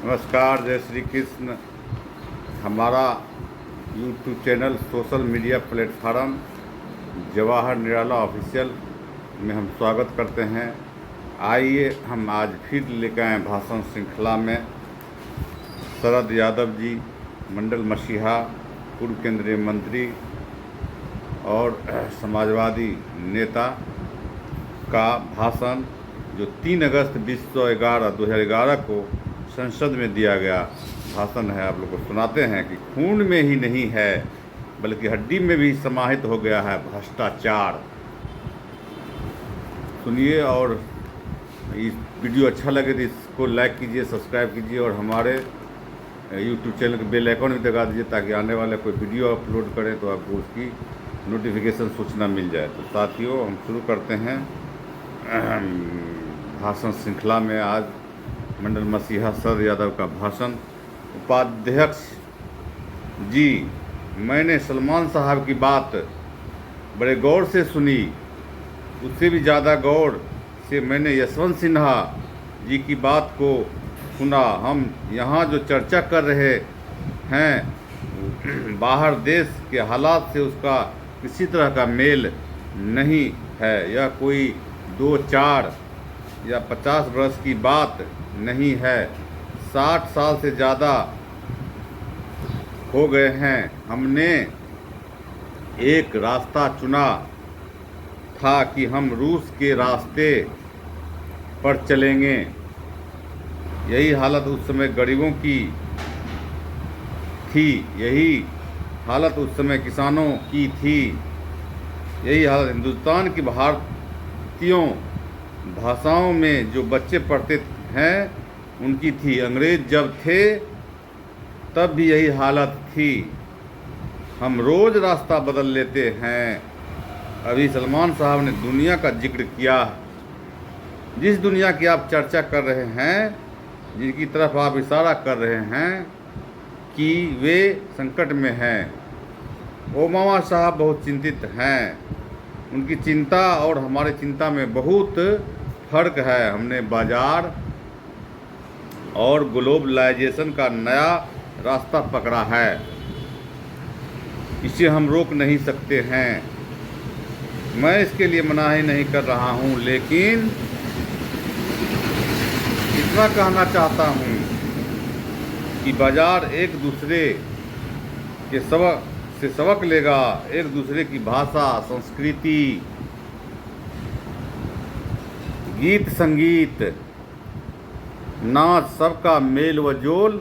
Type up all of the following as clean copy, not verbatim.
नमस्कार, जय श्री कृष्ण। हमारा YouTube channel social media platform Jawahar Nirala official में हम स्वागत करते हैं। आइए हम आज फिर लेकर आए भाषण श्रृंखला में शरद यादव जी, मंडल मसीहा, पूर्व केंद्रीय मंत्री और समाजवादी नेता का भाषण जो 3 अगस्त 2011 को संसद में दिया गया भाषण है। आप लोग को सुनाते हैं कि खून में ही नहीं है बल्कि हड्डी में भी समाहित हो गया है भ्रष्टाचार। सुनिए, और इस वीडियो अच्छा लगे तो इसको लाइक कीजिए, सब्सक्राइब कीजिए और हमारे यूट्यूब चैनल के बेल आइकन भी दबा दीजिए ताकि आने वाले कोई वीडियो अपलोड करें तो आपको उसकी नोटिफिकेशन सूचना मिल जाए। तो साथियों, हम शुरू करते हैं भाषण श्रृंखला में। आज मंडल मसीहा शरद यादव का भाषण। उपाध्यक्ष जी, मैंने सलमान साहब की बात बड़े गौर से सुनी। उससे भी ज़्यादा गौर से मैंने यशवंत सिन्हा जी की बात को सुना। हम यहाँ जो चर्चा कर रहे हैं बाहर देश के हालात से उसका किसी तरह का मेल नहीं है। यह कोई 2, 4 या 50 वर्ष की बात नहीं है। 60 साल से ज़्यादा हो गए हैं। हमने एक रास्ता चुना था कि हम रूस के रास्ते पर चलेंगे। यही हालत उस समय गरीबों की थी, यही हालत उस समय किसानों की थी, यही हालत हिंदुस्तान की भारतीयों भाषाओं में जो बच्चे पढ़ते हैं उनकी थी। अंग्रेज जब थे तब भी यही हालत थी। हम रोज़ रास्ता बदल लेते हैं। अभी सलमान साहब ने दुनिया का जिक्र किया। जिस दुनिया की आप चर्चा कर रहे हैं, जिनकी तरफ आप इशारा कर रहे हैं कि वे संकट में हैं, ओबामा साहब बहुत चिंतित हैं। उनकी चिंता और हमारी चिंता में बहुत फर्क है। हमने बाजार और ग्लोबलाइजेशन का नया रास्ता पकड़ा है। इसे हम रोक नहीं सकते हैं। मैं इसके लिए मनाही नहीं कर रहा हूं, लेकिन इतना कहना चाहता हूं कि बाजार एक दूसरे के सबक लेगा। एक दूसरे की भाषा, संस्कृति, गीत संगीत, नाच सबका मेल व जोल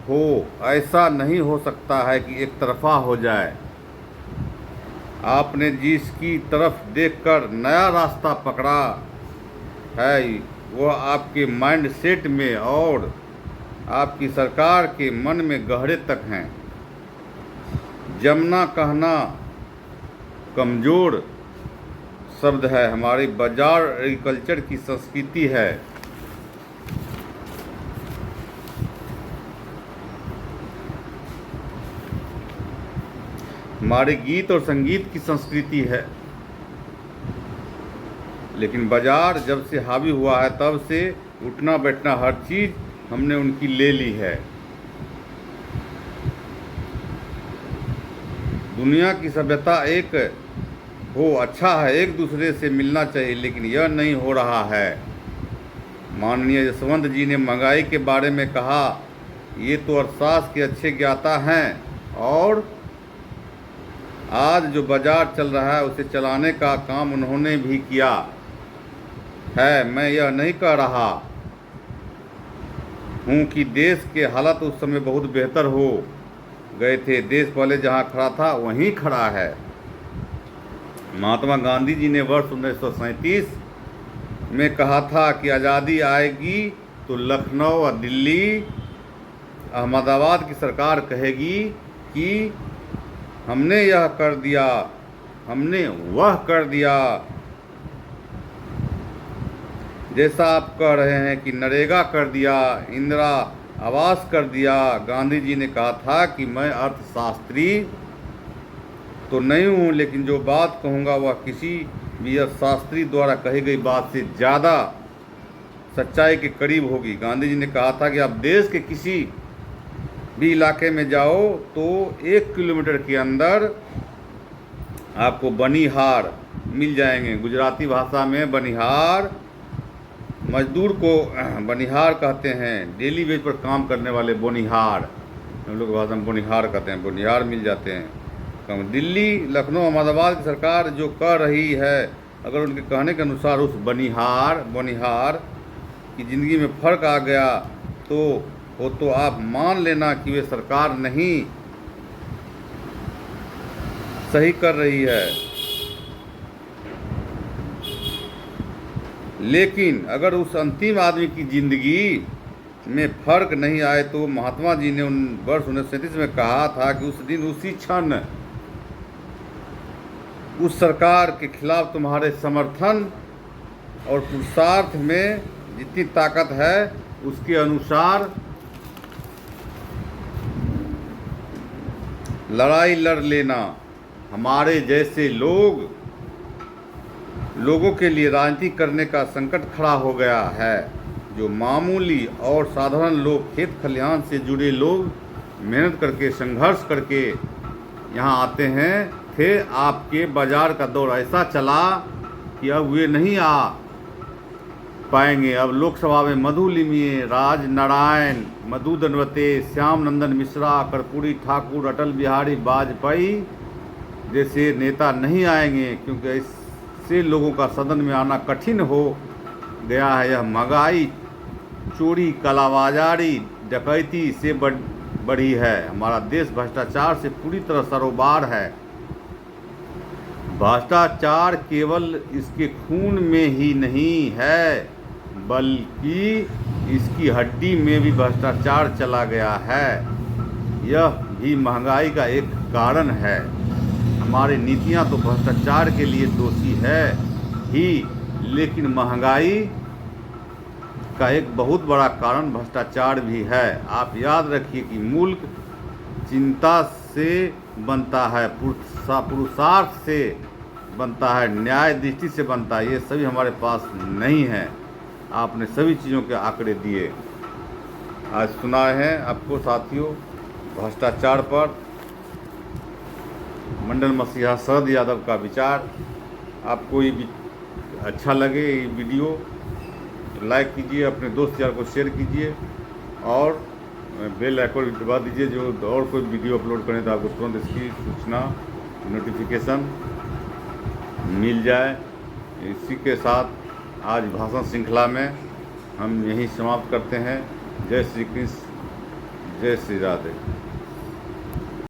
हो। ऐसा नहीं हो सकता है कि एक तरफा हो जाए। आपने जिसकी तरफ देखकर नया रास्ता पकड़ा है वह आपके माइंड सेट में और आपकी सरकार के मन में गहरे तक हैं। जमना कहना कमज़ोर शब्द है। हमारी बाजार एग्रीकल्चर की संस्कृति है। हमारे गीत और संगीत की संस्कृति है। लेकिन बाजार जब से हावी हुआ है तब से उठना बैठना हर चीज़ हमने उनकी ले ली है। दुनिया की सभ्यता एक हो, अच्छा है, एक दूसरे से मिलना चाहिए, लेकिन यह नहीं हो रहा है। माननीय यशवंत जी ने महंगाई के बारे में कहा, ये तो अर्थशास्त्र के अच्छे ज्ञाता हैं और आज जो बाजार चल रहा है उसे चलाने का काम उन्होंने भी किया है। मैं यह नहीं कह रहा हूँ कि देश के हालात उस समय बहुत बेहतर हो गए थे। देश पहले जहाँ खड़ा था वहीं खड़ा है। महात्मा गांधी जी ने वर्ष 1937 में कहा था कि आज़ादी आएगी तो लखनऊ और दिल्ली, अहमदाबाद की सरकार कहेगी कि हमने यह कर दिया, हमने वह कर दिया। जैसा आप कह रहे हैं कि नरेगा कर दिया, इंदिरा आवास कर दिया। गांधी जी ने कहा था कि मैं अर्थशास्त्री तो नहीं हूँ, लेकिन जो बात कहूँगा वह किसी भी अर्थशास्त्री द्वारा कही गई बात से ज़्यादा सच्चाई के करीब होगी। गांधी जी ने कहा था कि आप देश के किसी भी इलाके में जाओ तो 1 किलोमीटर के अंदर आपको बनिहार मिल जाएंगे। गुजराती भाषा में बनिहार, मजदूर को बनिहार कहते हैं। डेली वेज पर काम करने वाले बोनिहार, हम लोग भाषा में बोनिहार कहते हैं, बोनिहार मिल जाते हैं। दिल्ली, लखनऊ, अहमदाबाद की सरकार जो कर रही है, अगर उनके कहने के अनुसार उस बोनिहार की ज़िंदगी में फ़र्क आ गया तो आप मान लेना कि वे सरकार नहीं सही कर रही है। लेकिन अगर उस अंतिम आदमी की ज़िंदगी में फ़र्क नहीं आए तो महात्मा जी ने वर्ष 1937 में कहा था कि उस दिन उसी क्षण उस सरकार के खिलाफ तुम्हारे समर्थन और पुरुषार्थ में जितनी ताकत है उसके अनुसार लड़ाई लड़ लेना। हमारे जैसे लोगों के लिए राजनीति करने का संकट खड़ा हो गया है। जो मामूली और साधारण लोग, खेत खलिहान से जुड़े लोग मेहनत करके, संघर्ष करके यहाँ आते हैं थे, आपके बाजार का दौर ऐसा चला कि अब वे नहीं आ पाएंगे। अब लोकसभा में मधु लिमिये, राज नारायण, मधु दनवते, श्याम नंदन मिश्रा, कर्पूरी ठाकुर, अटल बिहारी वाजपेयी जैसे नेता नहीं आएंगे, क्योंकि ऐसे लोगों का सदन में आना कठिन हो गया है। यह महंगाई, चोरी, कालाबाजारी, डकैती से बढ़ी है। हमारा देश भ्रष्टाचार से पूरी तरह सरोबार है। भ्रष्टाचार केवल इसके खून में ही नहीं है, बल्कि इसकी हड्डी में भी भ्रष्टाचार चला गया है। यह भी महंगाई का एक कारण है। हमारी नीतियां तो भ्रष्टाचार के लिए दोषी है ही, लेकिन महंगाई का एक बहुत बड़ा कारण भ्रष्टाचार भी है। आप याद रखिए कि मुल्क चिंता से बनता है, पुरुषार्थ से बनता है, न्याय दृष्टि से बनता है। ये सभी हमारे पास नहीं है। आपने सभी चीज़ों के आंकड़े दिए, आज सुनाए हैं आपको साथियों। भ्रष्टाचार पर मंडल मसीहा शरद यादव का विचार। आपको ये अच्छा लगे ये वीडियो तो लाइक कीजिए, अपने दोस्त यार को शेयर कीजिए और बेल आइकन दबा दीजिए। जो और कोई वीडियो अपलोड करें तो आपको तुरंत इसकी सूचना, नोटिफिकेशन मिल जाए। इसी के साथ आज भाषण श्रृंखला में हम यहीं समाप्त करते हैं। जय श्री कृष्ण, जय श्री राधे।